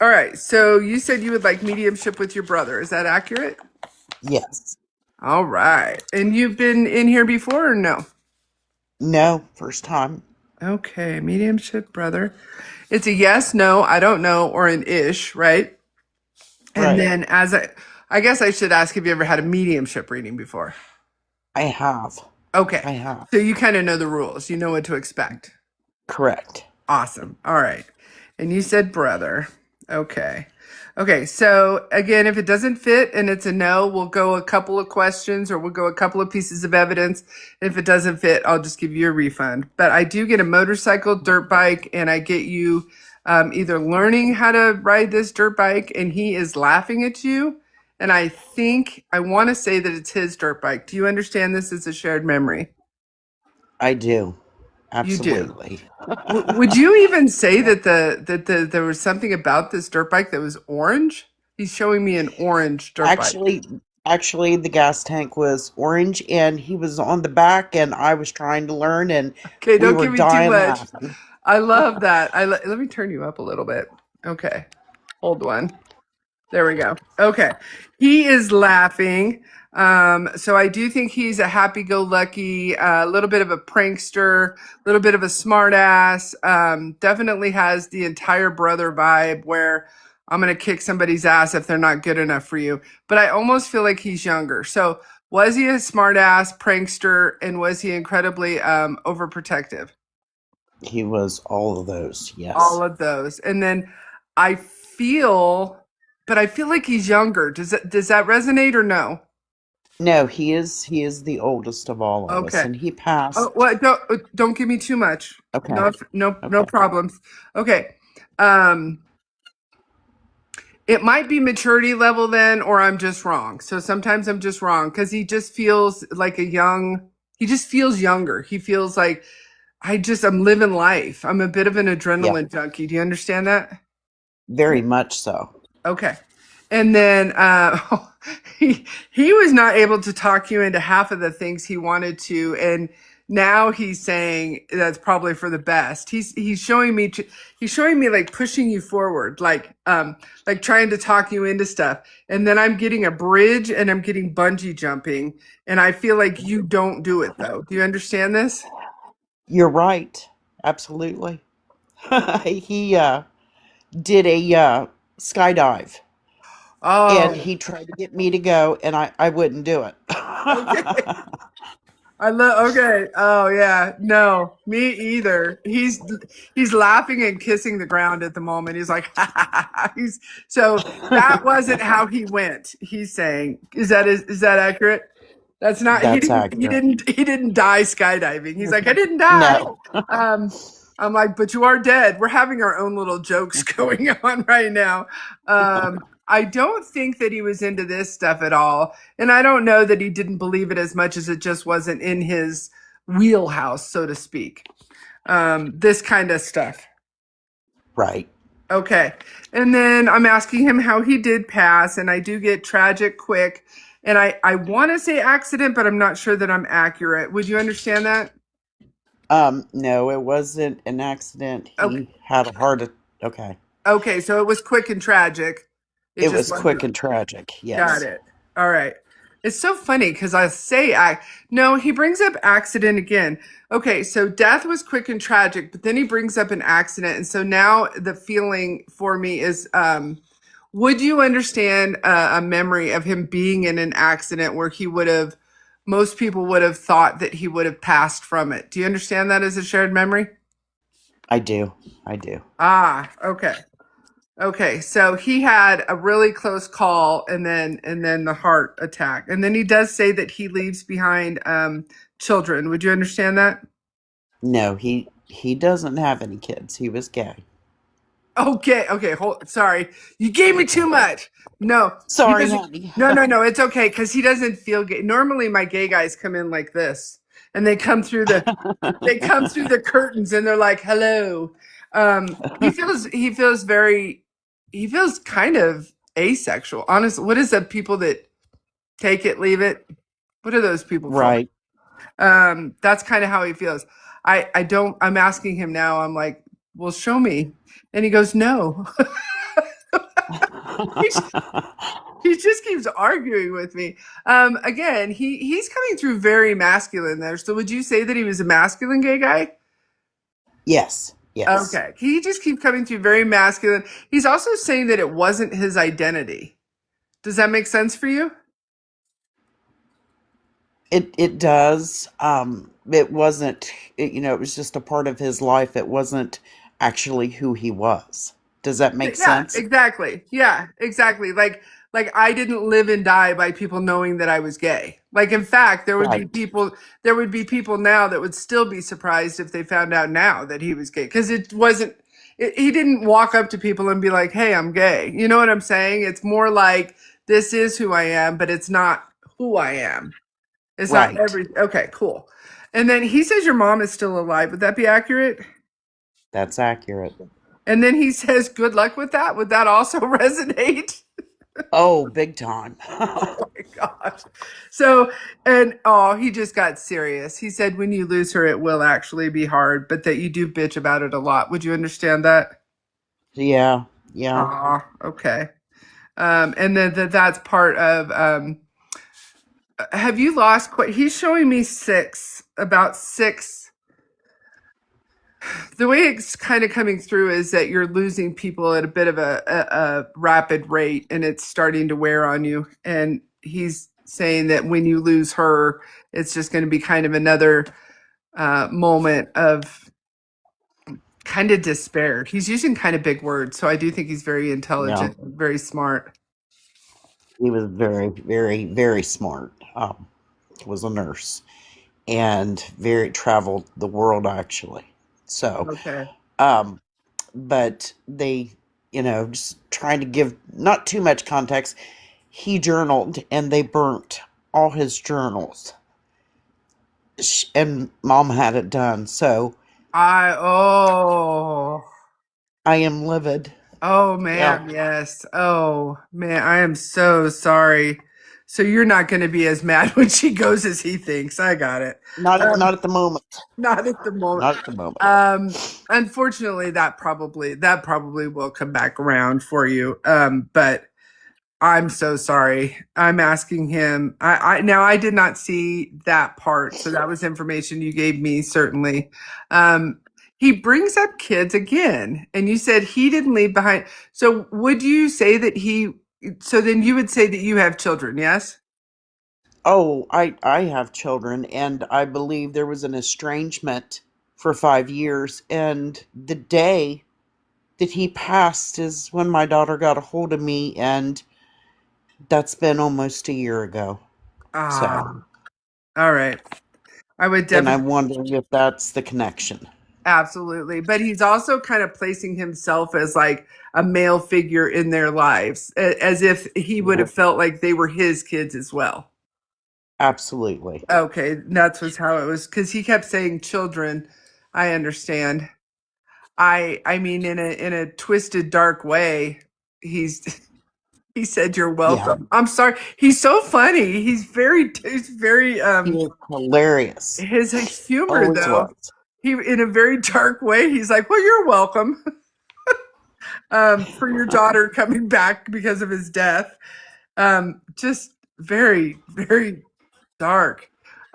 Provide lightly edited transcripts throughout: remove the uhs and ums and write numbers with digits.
All right. So you said you would like mediumship with your brother. Is that accurate? Yes. All right. And you've been in here before or no? No, first time. Okay. Mediumship, brother. It's a yes, no, I don't know, or an ish, right? And Right. then I guess I should ask if you ever had a mediumship reading before. I have. Okay. I have. So you kind of know the rules. You know what to expect. Correct. Awesome. All right. And you said brother. Okay. Okay. So again, if it doesn't fit and it's a no, we'll go a couple of questions or we'll go a couple of pieces of evidence. If it doesn't fit, I'll just give you a refund. But I do get a motorcycle, dirt bike, and I get you either learning how to ride this dirt bike and he is laughing at you. And I think I want to say that it's his dirt bike. Do you understand this as a shared memory? I do. You do. Absolutely. Would you even say that there was something about this dirt bike that was orange? He's showing me an orange dirt bike. Actually, actually, the gas tank was orange and he was on the back and I was trying to learn and Okay, we don't were give me too dying much. laughing. I love that. Let me turn you up a little bit. Okay, hold one. There we go. Okay. He is laughing. So I do think he's a happy-go-lucky, a little bit of a prankster, a little bit of a smartass. Definitely has the entire brother vibe where I'm going to kick somebody's ass if they're not good enough for you. But I almost feel like he's younger. So was he a smartass, prankster, and was he incredibly overprotective? He was all of those. All Yes. of those. And then I feel, but I feel like he's younger. Does that resonate or no? No, he is the oldest of all of us Okay. and he Oh, passed. what? Don't give me too much. Okay. No, no Okay. problems. Okay. Um, it might be maturity level then, or I'm just wrong. So sometimes I'm just wrong because he just feels like he just feels younger. He feels like I'm living life. I'm a bit of an Yeah, adrenaline junkie. Do you understand that? very much so. Okay. And then he was not able to talk you into half of the things he wanted to, and now he's saying that's probably for the best. He's showing me like pushing you forward, like trying to talk you into stuff. And then I'm getting a bridge and I'm getting bungee jumping, and I feel like you don't do it though. Do you understand this? You're right. Absolutely. He did a skydive and Oh, he tried to get me to go and I wouldn't do it. okay. I love. Okay. Oh yeah. No, me either. He's laughing and kissing the ground at the moment. He's like, he's so that wasn't how he went. He's saying, is that accurate? That's not. He That's didn't. He accurate. didn't. He didn't die skydiving. He's like, I didn't die. No. Um, I'm like, but you are dead. We're having our own little jokes going on right now. I don't think that he was into this stuff at all. And I don't know that he didn't believe it as much as it just wasn't in his wheelhouse, so to speak. This kind of stuff. Right. Okay. And then I'm asking him how he did pass, and I do get tragic quick. And I want to say accident, but I'm not sure that I'm accurate. Would you understand that? No, it wasn't an accident. Okay. He had a heart okay. Okay. So it was quick and tragic. It It just was wasn't. quick and tragic. Got Yes. it. All right. It's so funny because I say act. No, he brings up accident again. Okay, so death was quick and tragic, but then he brings up an accident, and so now the feeling for me is, would you understand a memory of him being in an accident where most people would have thought that he would have passed from it? Do you understand that as a shared memory? I do. I do. Ah, okay. Okay, so he had a really close call and then the heart attack. And then he does say that he leaves behind children. Would you understand that? No, he doesn't have any kids. He was gay. Okay, okay, sorry. You gave me too much. No, he Sorry, doesn't. honey. No, it's okay because he doesn't feel gay. Normally my gay guys come in like this and they come through the curtains and they're like, "Hello." He feels kind of asexual. Honestly, what is the people that take it, leave it? What are those people called? Right. That's kind of how he feels. I don't. I'm asking him now. I'm like, well, show me, and he goes, no. he, he just keeps arguing with me. Again, he's coming through very masculine there. So would you say that he was a masculine gay guy? Yes, yes. Okay. He just keeps coming through very masculine. He's also saying that it wasn't his identity. Does that make sense for you? It does. It wasn't. It was just a part of his life. It wasn't actually who he was. Does that make Yeah, sense? exactly. Yeah, exactly. Like I didn't live and die by people knowing that I was gay. Like in fact, Right, there would be people now that would still be surprised if they found out now that he was gay because it wasn't he didn't walk up to people and be like, "Hey, I'm gay." You know what I'm saying? It's more like this is who I am, but it's not who I am. It's not right. every Okay, cool. And then he says your mom is still alive. Would that be accurate? That's accurate. And then he says, "Good luck with that." Would that also resonate? Oh, big time. Oh my gosh. So, and oh, he just got serious. He said, when you lose her, it will actually be hard, but that you do bitch about it a lot. Would you understand that? Yeah, yeah. Ah, okay. And then that's part of, have you lost quite, he's showing me about six. The way it's kind of coming through is that you're losing people at a bit of a rapid rate and it's starting to wear on you. And he's saying that when you lose her, it's just going to be kind of another moment of kind of despair. He's using kind of big words. So I do think he's very Yeah. intelligent, very smart. He was very, very, very smart. Was a nurse and very traveled the world actually. So, Okay. um, but they, just trying to give not too much context. He journaled and they burnt all his journals, and mom had it done. So Oh, I am livid. oh Yeah, man, yes. Oh man, I am so sorry. So you're not going to be as mad when she goes as he thinks. I got it. not at the moment. Not at the moment. Not at the moment. Um, Unfortunately, that probably will come back around for you. But I'm so sorry. I'm asking him. I now I did not see that part, so that was information you gave me certainly. Um, he brings up kids again, and you said he didn't leave behind. So would you say that he? So then you would say that you have children, yes? Oh, I have children, and I believe there was an estrangement for 5 years, and the day that he passed is when my daughter got a hold of me, and that's been almost a year ago. So, Ah, all right. I would and definitely. I'm wondering if that's the connection. Absolutely. But he's also kind of placing himself as like a male figure in their lives, as if he would Yeah, have felt like they were his kids as well. absolutely. Okay, that's was how it was because he kept saying children. I understand. I mean in a twisted dark way. He's he said you're Yeah, welcome. I'm sorry. He's so funny. He's very he is hilarious. his humor Always though. was. He in a very dark way. He's like, "Well, you're welcome." For your daughter coming back because of his death. Just very, very dark.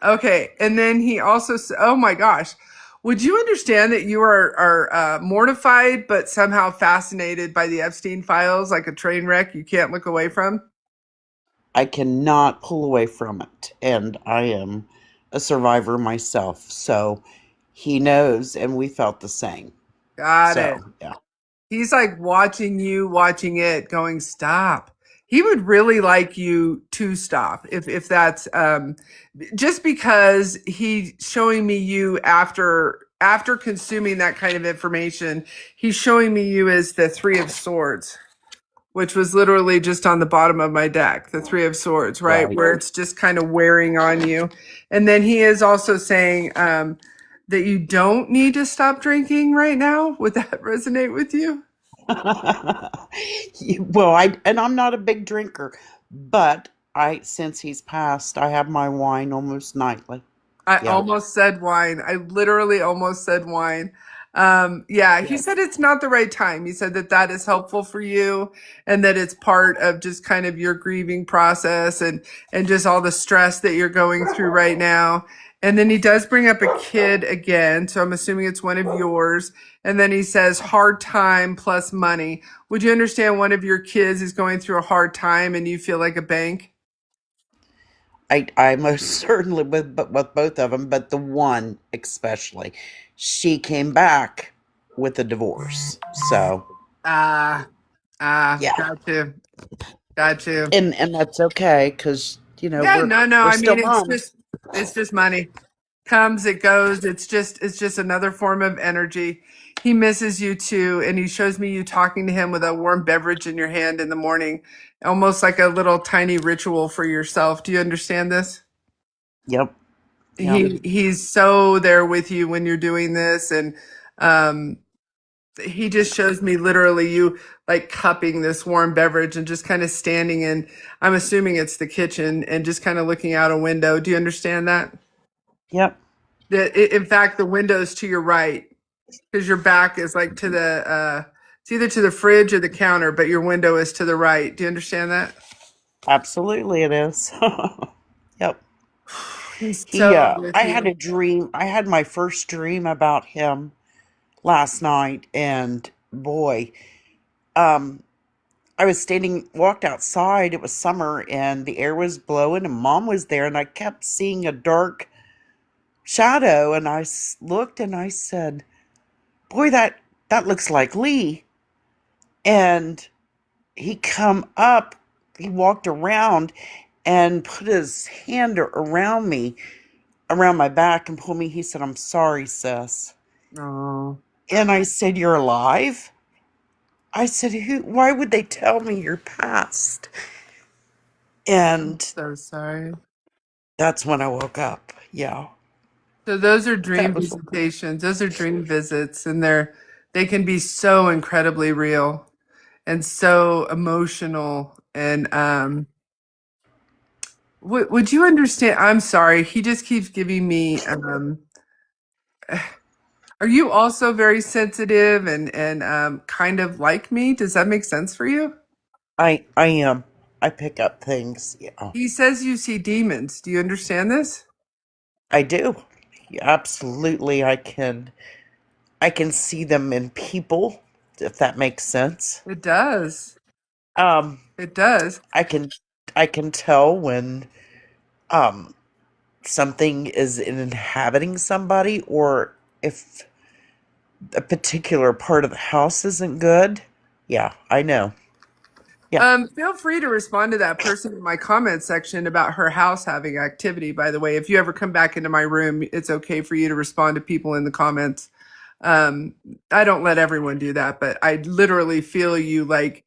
Okay, and then he also oh my gosh, would you understand that you are mortified but somehow fascinated by the Epstein files, like a train wreck you can't look away from? I cannot pull away from it, and I am a survivor myself. So he knows, and we felt the same. Got it. So yeah, He's like watching you, watching it, going, stop. He would really like you to stop if that's just because he's showing me you after consuming that kind of information, he's showing me you as the Three of Swords, which was literally just on the bottom of my deck, the Three of Swords, right? right. Where it's just kind of wearing on you. And then he is also saying that you don't need to stop drinking right now. Would that resonate with you? Well, I'm not a big drinker, but I since he's passed, I have my wine almost nightly. I Yeah. almost said wine. I literally almost said wine. Yeah, he Yeah. said it's not the right time. He said that that is helpful for you and that it's part of just kind of your grieving process and just all the stress that you're going through right now. And then he does bring up a kid again, so I'm assuming it's one of yours. And then he says hard time plus money. Would you understand one of your kids is going through a hard time and you feel like a bank? I most certainly with both of them, but the one especially, she came back with a divorce. So Ah, yeah, got you, got you. and that's okay because Yeah, no. we're I still mean, moms. it's just money. Comes, it goes. It's just another form of energy. He misses you too, and he shows me you talking to him with a warm beverage in your hand in the morning, almost like a little tiny ritual for yourself. Do you understand this? Yep, yep, He's so there with you when you're doing this, and um, he just shows me literally you like cupping this warm beverage and just kind of standing in. I'm assuming it's the kitchen and just kind of looking out a window. Do you understand that? yep. In fact, the window's to your right because your back is like to the it's either to the fridge or the counter, but your window is to the right. Do you understand that? Absolutely, it is. Yep. He's He, so with I had you. a dream. I had my first dream about him last night, and boy, um, I was walked outside. It was summer, and the air was blowing, and Mom was there, and I kept seeing a dark shadow, and looked, and I said, "Boy, that looks like Lee." And he come up. He walked around and put his hand around me, around my back, and pulled me. He said, "I'm sorry, sis." Oh, And I said, "You're alive?" I said, why would they tell me you're passed? I'm And so sorry. that's when I woke up. Yeah. So those are dream That was, visitations. Those are dream visits, and they can be so incredibly real and so emotional. And would you understand? I'm sorry. He just keeps giving me. Are you also very sensitive and kind of like me? Does that make sense for you? I am. I pick up things. Yeah. He says you see demons. Do you understand this? I do. Yeah, absolutely. I can see them in people, if that makes sense. It does. Um, It does. I can, I can tell when, um, something is inhabiting somebody, or if a particular part of the house isn't good. Yeah, I know. Yeah. Feel free to respond to that person in my comment section about her house having activity. By the way, if you ever come back into my room, it's okay for you to respond to people in the comments. Um, I don't let everyone do that, but I literally feel you like,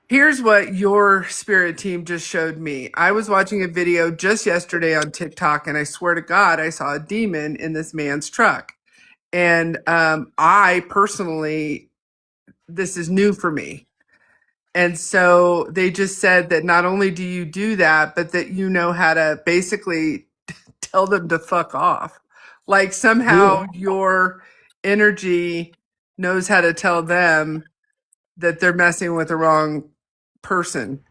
here's what your spirit team just showed me. I was watching a video just yesterday on TikTok, and I swear to God, I saw a demon in this man's truck. And I personally, this is new for me. And so they just said that not only do you do that, but that you know how to basically tell them to fuck off. Like Yeah. somehow your energy knows how to tell them that they're messing with the wrong person.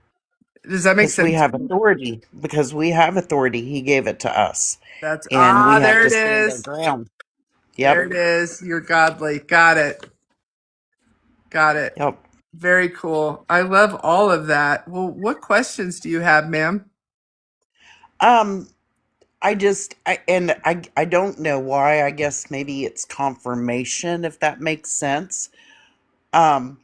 Does that make Because we sense? have authority. Because we have authority. He gave it to us. That's And we have there to it stand our is. ground. There Yep. it is. You're godly. Got it. Got it. Yep. Very cool. I love all of that. Well, what questions do you have, ma'am? Um, I don't know why. I guess maybe it's confirmation, if that makes sense. Um,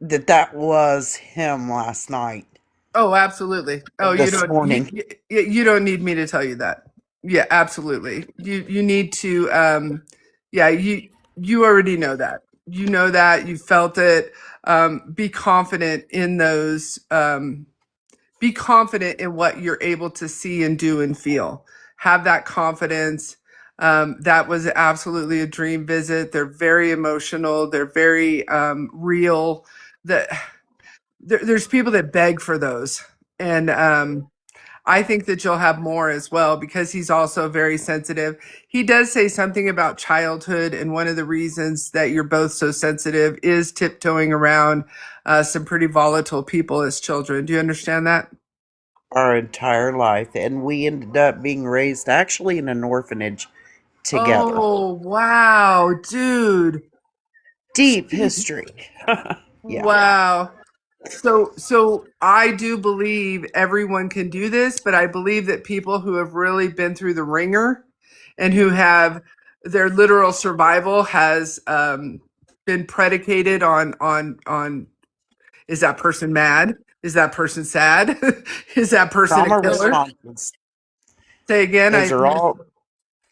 that was him last night Oh, absolutely. Oh, or this morning. you don't need me to tell you that. Yeah, absolutely. You need to yeah, you already know that. You know that, you felt it. Be confident in those be confident in what you're able to see and do and feel. Have that confidence. That was absolutely a dream visit. They're very emotional. They're very real. That there's people that beg for those, and I think that you'll have more as well because he's also very sensitive. He does say something about childhood, and one of the reasons that you're both so sensitive is tiptoeing around some pretty volatile people as children. Do you understand that? Our entire life, and we ended up being raised actually in an orphanage together. Oh, wow, dude. Deep history. Yeah. Wow. So I do believe everyone can do this, but I believe that people who have really been through the ringer and who have their literal survival has been predicated on is that person mad? Is that person sad? Is that person a Trauma killer? responses. Say again. Those I are all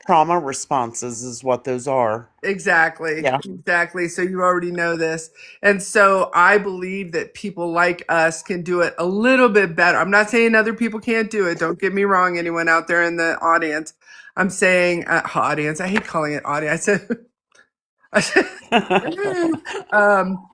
trauma responses, is what those are. Exactly, Yeah. exactly. So you already know this. And so I believe that people like us can do it a little bit better. I'm not saying other people can't do it. Don't get me wrong, anyone out there in the audience. I'm saying audience. I hate calling it audience. I said, um,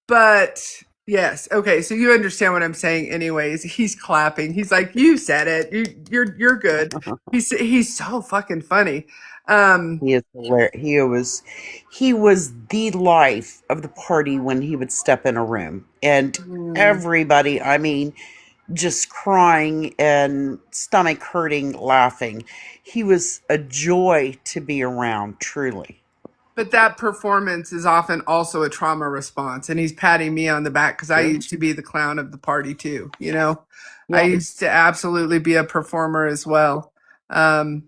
but yes, okay. So you understand what I'm saying, anyways. He's clapping. He's like, "You said it. You're good." He's so fucking funny. Um, He is hilarious. He was the life of the party when he would step in a room, and hmm. everybody, I mean, just crying and stomach hurting, laughing. He was a joy to be around, truly. But that performance is often also a trauma response. And he's patting me on the back because I Sure. used to be the clown of the party too. You know, I Yeah. used to absolutely be a performer as well. Um,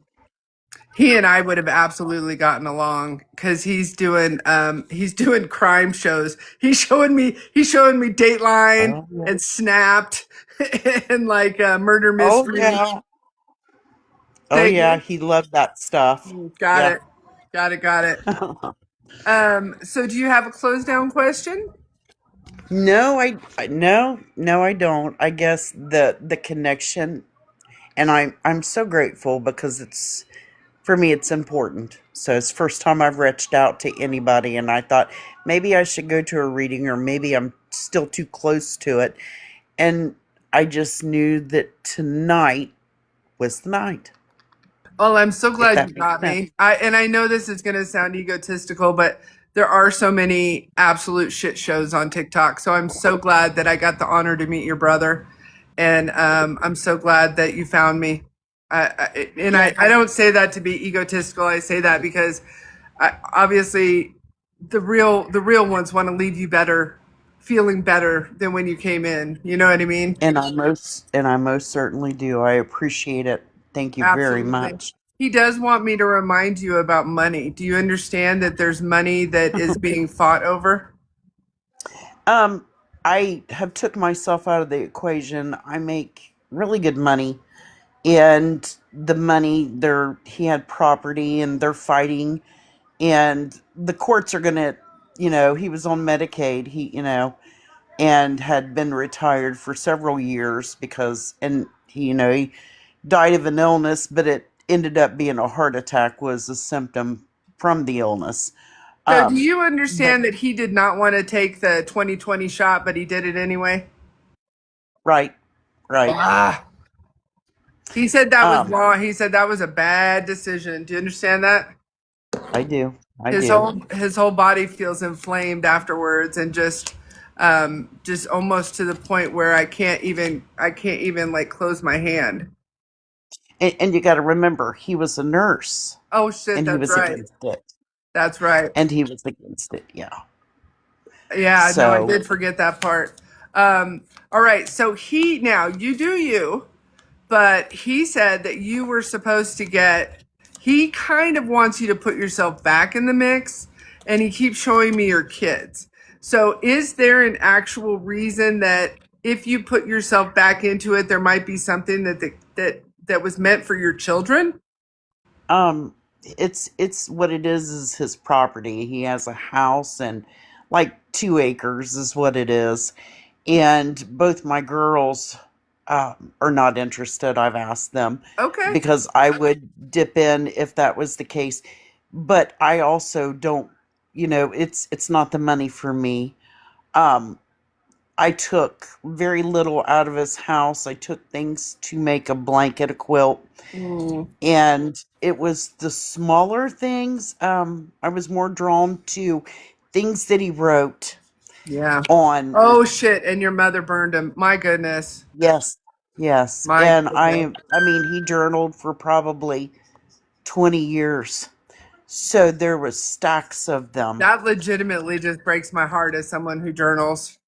he and I would have absolutely gotten along because he's doing crime shows. He's showing me Dateline Oh yeah. and Snapped and like murder Oh mystery. yeah. Oh Say yeah. again. He loved that stuff. Got Yeah. it. Got it. Got it. So do you have a close down question? No, no, I don't. I guess the connection, and I'm so grateful because it's for me it's important. So it's the first time I've reached out to anybody, and I thought maybe I should go to a reading, or maybe I'm still too close to it, and I just knew that tonight was the night. Well, I'm so If glad you that makes got sense. me. I know this is going to sound egotistical, but there are so many absolute shit shows on TikTok. So I'm so glad that I got the honor to meet your brother, and I'm so glad that you found me. Yeah. I don't say that to be egotistical. I say that because obviously the real ones want to leave you better, feeling better than when you came in. You know what I mean? And I most certainly do. I appreciate it. Thank you very Absolutely. much. He does want me to remind you about money. Do you understand that there's money that is being fought over? Um, I have took myself out of the equation. I make really good money, and the money there, he had property, and they're fighting, and the courts are gonna, he was on Medicaid. And had been retired for several years because, and he died of an illness, but it ended up being a heart attack was a symptom from the illness. So, do Um, you but understand that he did not want to take the 2020 shot, but he did it anyway? right, right. Ah, he said that was Um, wrong. He said that was a bad decision. Do you understand that? I do, I His do. whole body feels inflamed afterwards, and just almost to the point where I can't even like close my hand. And you got to remember, he was a nurse, Oh shit, and he that's was right. against it, That's right. and he was against it. Yeah. Yeah, no, I So, did forget that part. All right, so now you do you, but he said that you were supposed to get. He kind of wants you to put yourself back in the mix, and he keeps showing me your kids. So, is there an actual reason that if you put yourself back into it, there might be something that was meant for your children? um, it's what it is his property. He has a house and like 2 acres is what it is, and both my girls are not interested. I've asked them Okay. because I would dip in if that was the case, but I also don't. It's not the money for me. Um, I took very little out of his house. I took things to make a blanket, a quilt, Mm, and it was the smaller things. I was more drawn to things that he wrote yeah. on. Oh shit! And your mother burned him. My goodness. Yes, yes, My and goodness. I mean, he journaled for probably 20 years, so there was stacks of them. That legitimately just breaks my heart as someone who journals.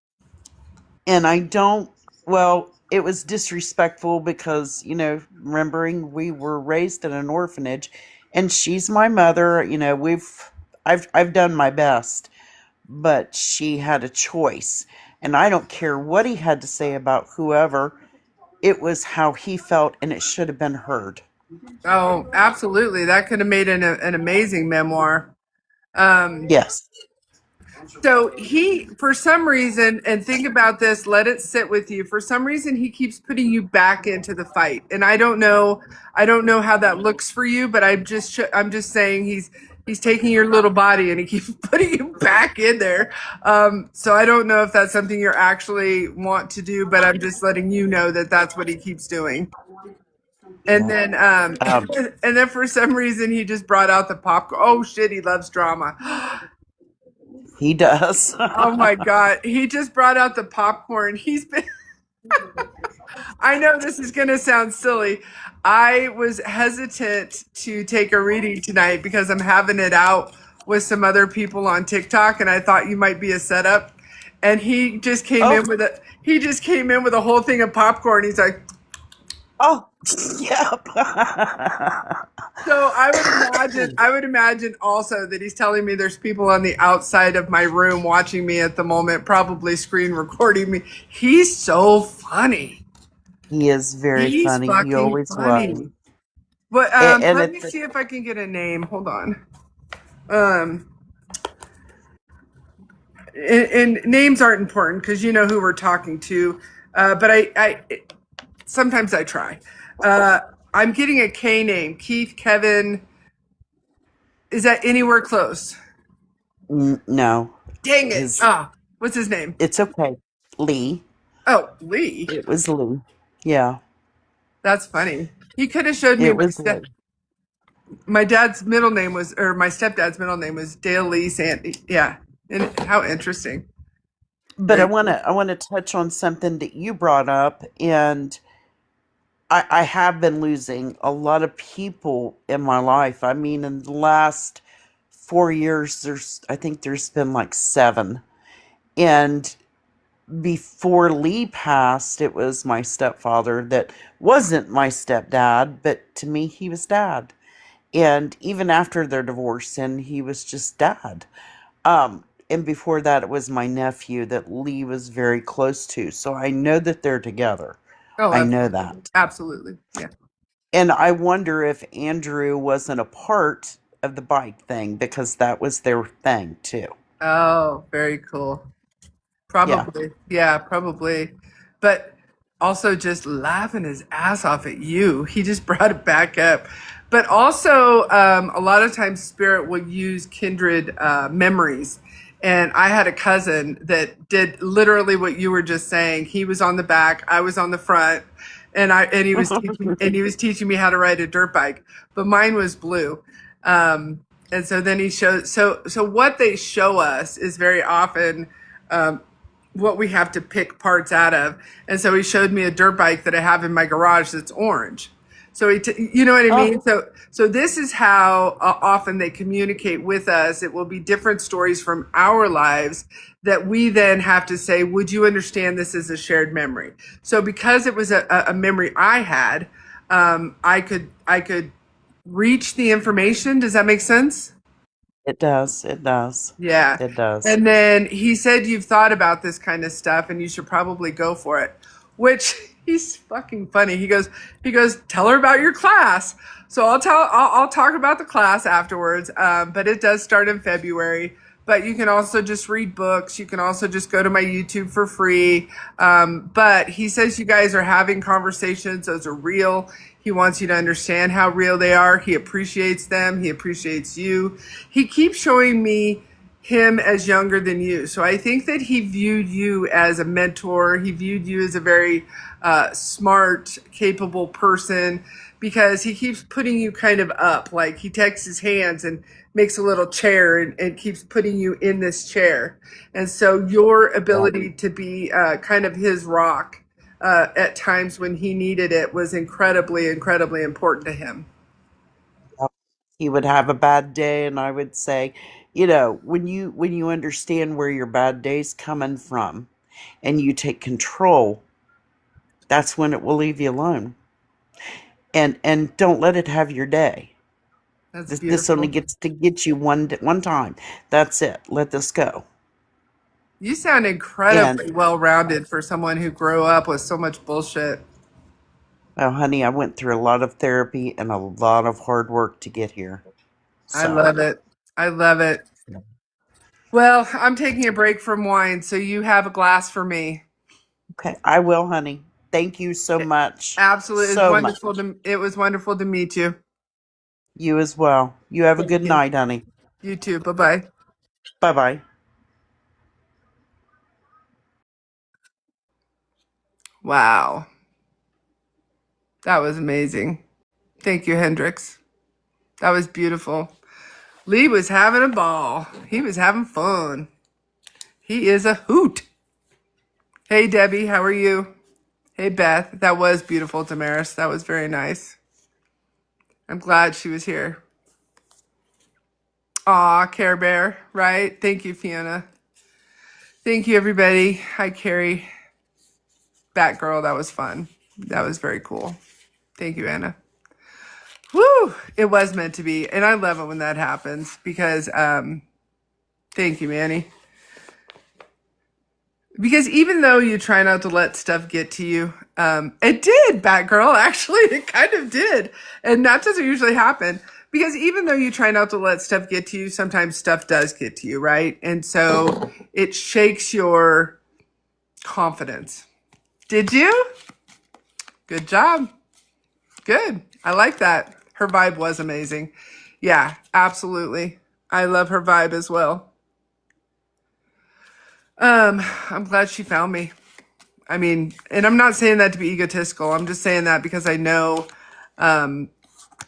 And I don't, well, it was disrespectful because, remembering we were raised in an orphanage and she's my mother, I've done my best, but she had a choice. And I don't care what he had to say about whoever, it was how he felt and it should have been heard. Oh, absolutely. That could have made an amazing memoir. Um, Yes. so he, for some reason, and think about this, let it sit with you. For some reason, he keeps putting you back into the fight, and I don't know how that looks for you, but I'm just saying he's taking your little body and he keeps putting you back in there. So I don't know if that's something you actually want to do, but I'm just letting you know that that's what he keeps doing. And Yeah. then, Um, and then for some reason, he just brought out the popcorn. Oh shit, he loves drama. he does. Oh my God. He just brought out the popcorn. He's been, I know this is going to sound silly. I was hesitant to take a reading tonight because I'm having it out with some other people on TikTok and I thought you might be a setup. And Oh, he just came in with a whole thing of popcorn. He's like, oh, yep. so I would imagine also that he's telling me there's people on the outside of my room watching me at the moment, probably screen recording me. He's so funny. He is very He's funny. He fucking always was. funny. But And let me at the see if I can get a name. Hold on. Um, and names aren't important because you know who we're talking to. But I sometimes I try. Uh, I'm getting a K name. Keith, Kevin. Is that anywhere close? No, Dang it. his Ah, what's his name? it's okay. Lee. Oh, Lee. It was Lee. Yeah, That's funny. He could have showed me it was Lee. my dad's middle name was, or my stepdad's middle name was Dale Lee Sandy. Yeah. And how interesting. But Very cool. I want to touch on something that you brought up, and I have been losing a lot of people in my life. I mean, in the last 4 years, I think there's been like seven. And before Lee passed, it was my stepfather that wasn't my stepdad, but to me, he was dad. And even after their divorce, and he was just dad. And before that, it was my nephew that Lee was very close to. So I know that they're together. Oh, I know absolutely. that. Absolutely. Yeah. And I wonder if Andrew wasn't a part of the bike thing because that was their thing too. Oh, very cool. Yeah. Probably. Yeah, probably. But also just laughing his ass off at you. He just brought it back up. But also, a lot of times spirit will use kindred memories. And I had a cousin that did literally what you were just saying. He was on the back, I was on the front, and he was teaching me how to ride a dirt bike. But mine was blue. And so then he shows so what they show us is very often what we have to pick parts out of. And so he showed me a dirt bike that I have in my garage that's orange. So you know what I Oh, mean? So this is how often they communicate with us. It will be different stories from our lives that we then have to say, would you understand this as a shared memory? So because it was a memory I had, I could reach the information. Does that make sense? it does. It does. Yeah. It does. And then he said, you've thought about this kind of stuff and you should probably go for it, which he's fucking funny. He goes, tell her about your class. So I'll talk about the class afterwards. But it does start in February, but you can also just read books. You can also just go to my YouTube for free. But he says you guys are having conversations. Those are real. He wants you to understand how real they are. He appreciates them. He appreciates you. He keeps showing me him as younger than you. So I think that he viewed you as a mentor. He viewed you as a very smart, capable person because he keeps putting you kind of up. Like he takes his hands and makes a little chair and keeps putting you in this chair. And so your Yeah. ability to be kind of his rock at times when he needed it was incredibly, incredibly important to him. He would have a bad day, and I would say, when you understand where your bad day's coming from and you take control, that's when it will leave you alone. And don't let it have your day. That's This only beautiful. gets to get you one time. That's it. Let this go. You sound And incredibly well rounded for someone who grew up with so much bullshit. oh, honey, I went through a lot of therapy and a lot of hard work to get here. I So, love it. I love it. Well, I'm taking a break from wine, so you have a glass for me. okay, I will, honey. Thank you so It, much. absolutely, So much. it was wonderful to meet you. You as well. You have a Thank good you. night, honey. You too. Bye bye. Bye bye. Wow, that was amazing. Thank you, Hendrix. That was beautiful. Lee was having a ball. He was having fun. He is a hoot. Hey, Debbie, how are you? Hey, Beth. That was beautiful, Damaris. That was very nice. I'm glad she was here. Aw, Care Bear, right? Thank you, Fiona. Thank you, everybody. Hi, Carrie. Batgirl, that was fun. That was very cool. Thank you, Anna. Woo! It was meant to be. And I love it when that happens because, thank you, Manny. Because even though you try not to let stuff get to you, it did, Batgirl. Actually, it kind of did. And that doesn't usually happen. Because even though you try not to let stuff get to you, sometimes stuff does get to you, right? And so it shakes your confidence. Did you? Good job. Good. I like that. Her vibe was amazing. Yeah, absolutely. I love her vibe as well. I'm glad she found me. I mean, and I'm not saying that to be egotistical. I'm just saying that because I know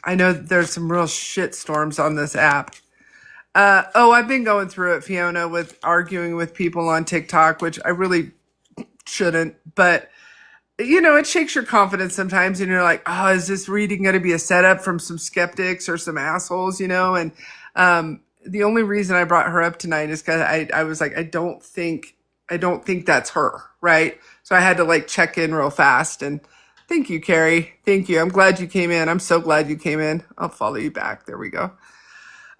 there's some real shit storms on this app. Oh, I've been going through it, Fiona, with arguing with people on TikTok, which I really shouldn't. But it shakes your confidence sometimes, and you're like, oh, is this reading going to be a setup from some skeptics or some assholes, And the only reason I brought her up tonight is because I was like, I don't think that's her, right? So I had to like check in real fast. And thank you, Carrie. Thank you. I'm glad you came in. I'm so glad you came in. I'll follow you back. There we go.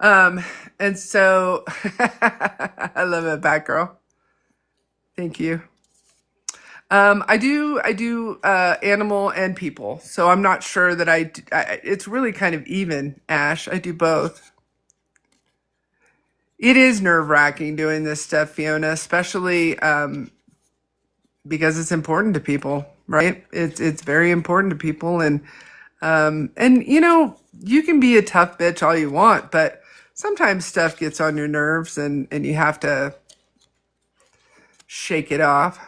Um, and so I love it, Batgirl. Thank you. I do animal and people. So I'm not sure that it's really kind of even, Ash. I do both. It is nerve wracking doing this stuff, Fiona, especially because it's important to people, right? It's very important to people, and you can be a tough bitch all you want, but sometimes stuff gets on your nerves, and you have to shake it off.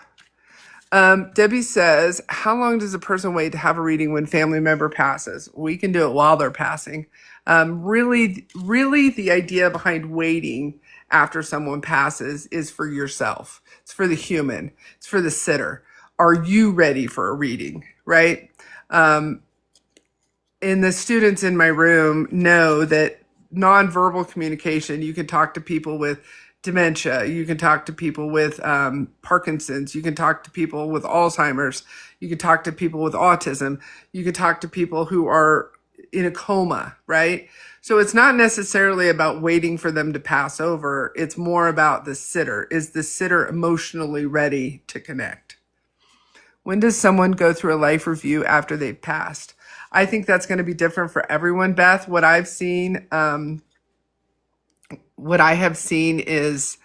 Debbie says, how long does a person wait to have a reading when family member passes? We can do it while they're passing. Really, the idea behind waiting after someone passes is for yourself. It's for the human. It's for the sitter. Are you ready for a reading, right? Um, and the students in my room know that nonverbal communication, you can talk to people with dementia, you can talk to people with Parkinson's, you can talk to people with Alzheimer's, you can talk to people with autism, you can talk to people who are in a coma, right? So it's not necessarily about waiting for them to pass over. It's more about the sitter. Is the sitter emotionally ready to connect? When does someone go through a life review after they've passed? I think that's going to be different for everyone, Beth. What I have seen is,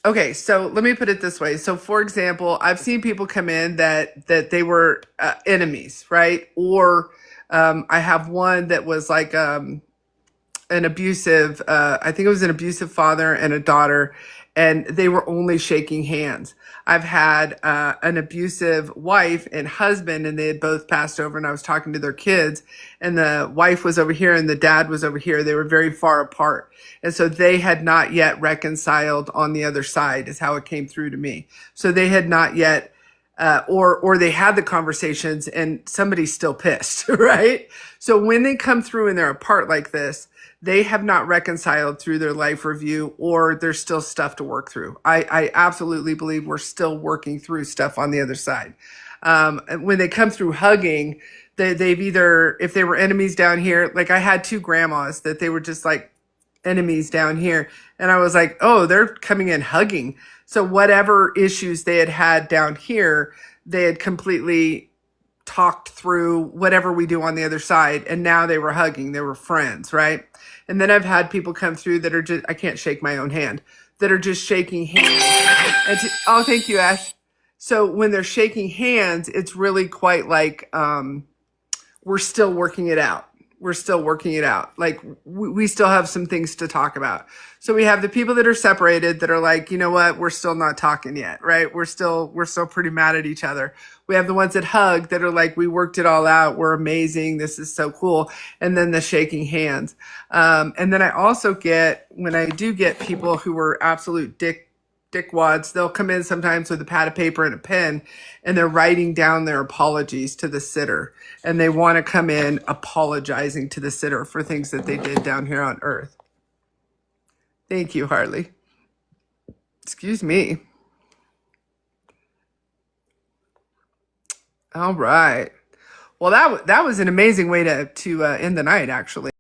okay, so let me put it this way. So for example, I've seen people come in that they were enemies, right? Or I have one that was like an abusive, I think it was an abusive father and a daughter, and they were only shaking hands. I've had an abusive wife and husband, and they had both passed over, and I was talking to their kids, and the wife was over here and the dad was over here. They were very far apart. And so they had not yet reconciled on the other side, is how it came through to me. So they had not yet or they had the conversations and somebody's still pissed, right? So when they come through and they're apart like this, they have not reconciled through their life review, or there's still stuff to work through. I absolutely believe we're still working through stuff on the other side. When they come through hugging, they've either, if they were enemies down here, like I had two grandmas that they were just like enemies down here. And I was like, oh, they're coming in hugging. So whatever issues they had had down here, they had completely talked through whatever we do on the other side. And now they were hugging. They were friends, right? And then I've had people come through that are just, I can't shake my own hand, that are just shaking hands. Oh, thank you, Ash. So when they're shaking hands, it's really quite like we're still working it out. We're still working it out. Like we still have some things to talk about. So we have the people that are separated that are like, you know what, we're still not talking yet, right? We're still pretty mad at each other. We have the ones that hug that are like, we worked it all out. We're amazing. This is so cool. And then the shaking hands. And then I also get, when I do get people who are absolute dickwads, they'll come in sometimes with a pad of paper and a pen, and they're writing down their apologies to the sitter. And they want to come in apologizing to the sitter for things that they did down here on earth. Thank you, Harley. Excuse me. All right. Well, that was an amazing way to end the night, actually.